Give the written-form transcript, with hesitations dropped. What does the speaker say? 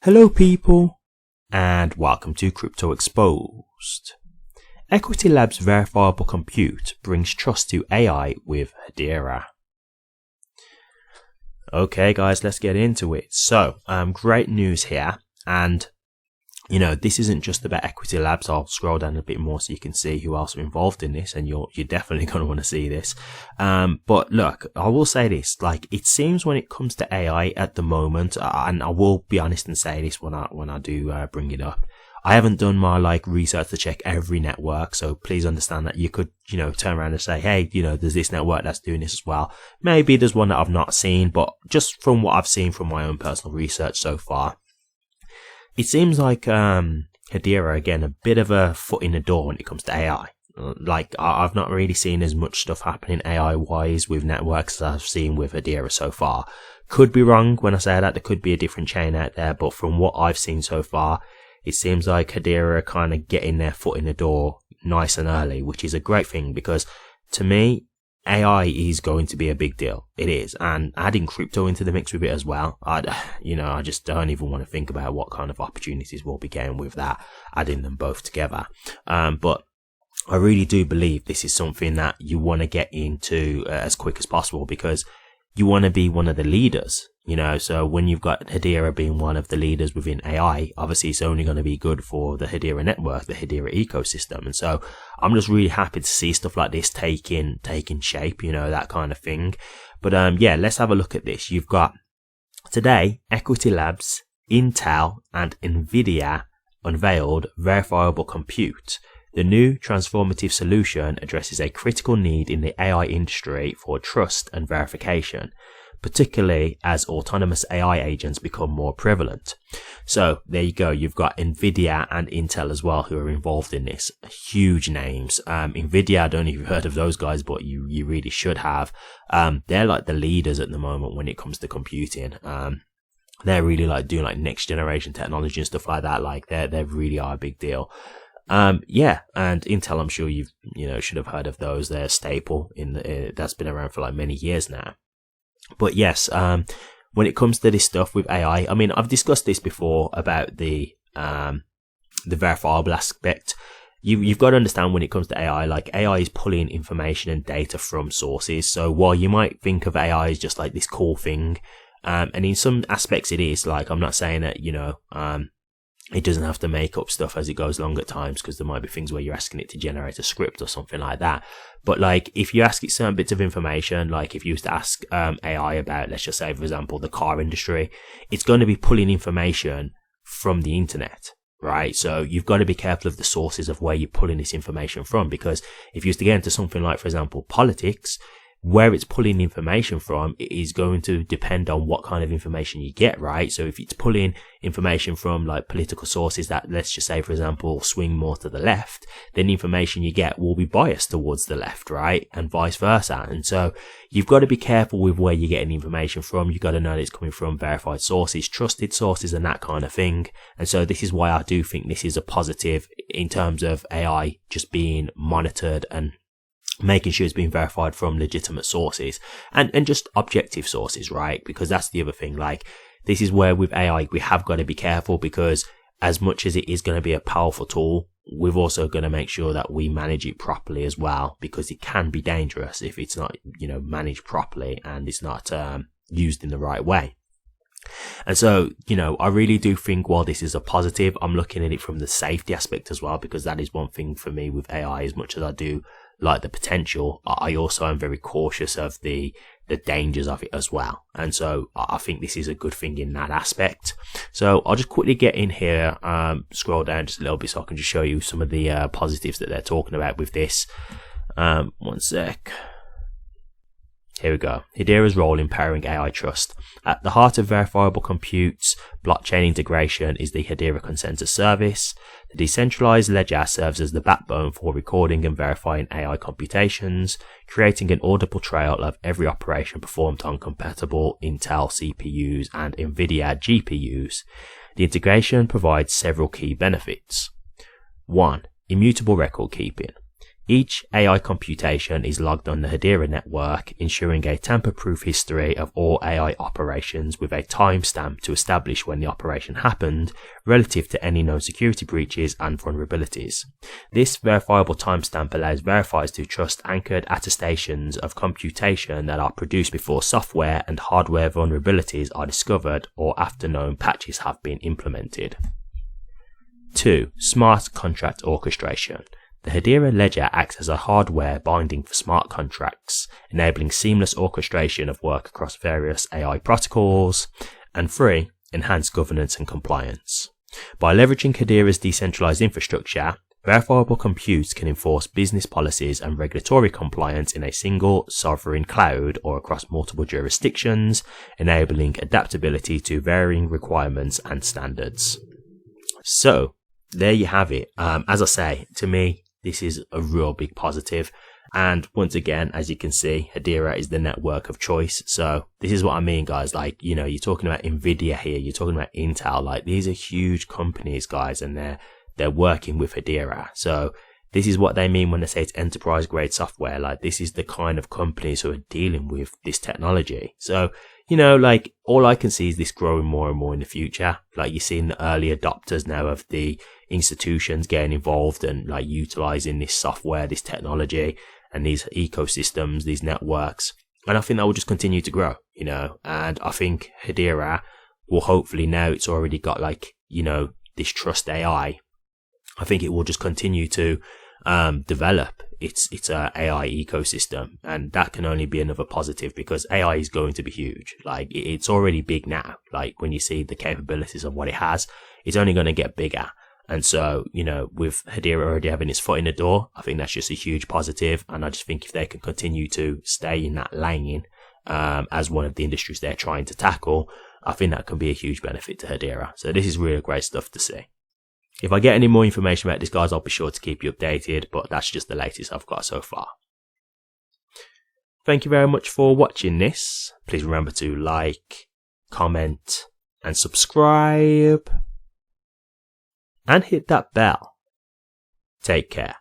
Hello people, and welcome to Crypto Exposed. Equity Labs verifiable compute brings trust to AI with Hedera. Okay guys, let's get into it. So, great news here, and this isn't just about Equity Labs. I'll scroll down a bit more so you can see who else are involved in this, and you're definitely going to want to see this. But look, I will say this, it seems when it comes to AI at the moment, and I will be honest and say this when I do bring it up, I haven't done my research to check every network, so please understand that you could, turn around and say, hey, there's this network that's doing this as well. Maybe there's one that I've not seen, but just from what I've seen from my own personal research so far, it seems like Hedera, again, a bit of a foot in the door when it comes to AI. I've not really seen as much stuff happening AI-wise with networks as I've seen with Hedera so far. Could be wrong when I say that. There could be a different chain out there, but from what I've seen so far, it seems like Hedera are kind of getting their foot in the door nice and early, which is a great thing because, to me, AI is going to be a big deal. It is. And adding crypto into the mix with it as well, I just don't even want to think about what kind of opportunities we'll be getting with that, adding them both together. But I really do believe this is something that you want to get into as quick as possible because you want to be one of the leaders, so when you've got Hedera being one of the leaders within AI, obviously it's only going to be good for the Hedera network, the Hedera ecosystem. And so I'm just really happy to see stuff like this taking shape, that kind of thing. But let's have a look at this. You've got today Equity Labs, Intel and Nvidia unveiled verifiable compute. The new transformative solution addresses a critical need in the AI industry for trust and verification, particularly as autonomous AI agents become more prevalent. So there you go. You've got Nvidia and Intel as well who are involved in this. Huge names. Nvidia, I don't know if you've heard of those guys, but you really should have. They're like the leaders at the moment when it comes to computing. They're really doing next generation technology and stuff like that. They really are a big deal. And Intel, I'm sure you've, should have heard of those. They're a staple that's been around for many years now. But yes, when it comes to this stuff with AI, I mean, I've discussed this before about the verifiable aspect. You've got to understand when it comes to AI, AI is pulling information and data from sources. So while you might think of AI as just this cool thing, and in some aspects it is, I'm not saying that, it doesn't have to make up stuff as it goes along at times, because there might be things where you're asking it to generate a script or something like that. But if you ask it certain bits of information, if you used to ask AI about, let's just say, for example, the car industry, it's going to be pulling information from the internet, right? So you've got to be careful of the sources of where you're pulling this information from, because if you used to get into something like, for example, politics, where it's pulling information from, it is going to depend on what kind of information you get, right? So if it's pulling information from political sources that, let's just say, for example, swing more to the left, then the information you get will be biased towards the left, right? And vice versa. And so you've got to be careful with where you're getting information from. You've got to know that it's coming from verified sources, trusted sources, and that kind of thing. And so this is why I do think this is a positive in terms of AI just being monitored and making sure it's being verified from legitimate sources and just objective sources, right? Because that's the other thing. This is where with AI, we have got to be careful, because as much as it is going to be a powerful tool, we've also got to make sure that we manage it properly as well, because it can be dangerous if it's not, managed properly and it's not used in the right way. And so, I really do think while this is a positive, I'm looking at it from the safety aspect as well, because that is one thing for me with AI. As much as I do like the potential, I also am very cautious of the dangers of it as well. And so I think this is a good thing in that aspect. So I'll just quickly get in here, scroll down just a little bit so I can just show you some of the positives that they're talking about with this. One sec. Here we go. Hedera's role in powering AI trust. At the heart of verifiable compute's blockchain integration is the Hedera Consensus Service. The decentralized ledger serves as the backbone for recording and verifying AI computations, creating an audible trail of every operation performed on compatible Intel CPUs and Nvidia GPUs. The integration provides several key benefits. 1. Immutable record keeping. Each AI computation is logged on the Hedera network, ensuring a tamper-proof history of all AI operations with a timestamp to establish when the operation happened relative to any known security breaches and vulnerabilities. This verifiable timestamp allows verifiers to trust anchored attestations of computation that are produced before software and hardware vulnerabilities are discovered or after known patches have been implemented. 2. Smart contract orchestration. The Hedera ledger acts as a hardware binding for smart contracts, enabling seamless orchestration of work across various AI protocols, and 3. Enhanced governance and compliance. By leveraging Hedera's decentralized infrastructure, verifiable compute can enforce business policies and regulatory compliance in a single sovereign cloud or across multiple jurisdictions, enabling adaptability to varying requirements and standards. So, there you have it. As I say, to me, this is a real big positive. And once again, as you can see, Hedera is the network of choice. So this is what I mean, guys. Like, you know, you're talking about Nvidia here, you're talking about Intel. Like, these are huge companies, guys, and they're working with Hedera. So this is what they mean when they say it's enterprise grade software. Like, this is the kind of companies who are dealing with this technology. So, you know, like, all I can see is this growing more and more in the future. Like, you're seeing the early adopters now of the institutions getting involved and like utilizing this software, this technology, and these ecosystems, these networks. And I think that will just continue to grow, you know, and I think Hedera will hopefully, now it's already got like, you know, this trust AI. I think it will just continue to develop its AI ecosystem, and that can only be another positive because AI is going to be huge. Like, it's already big now. Like, when you see the capabilities of what it has, it's only going to get bigger. And so, you know, with Hedera already having its foot in the door, I think that's just a huge positive. And I just think if they can continue to stay in that lane as one of the industries they're trying to tackle, I think that can be a huge benefit to Hedera. So this is really great stuff to see. If I get any more information about this, guys, I'll be sure to keep you updated, but that's just the latest I've got so far. Thank you very much for watching this. Please remember to like, comment, and subscribe. And hit that bell. Take care.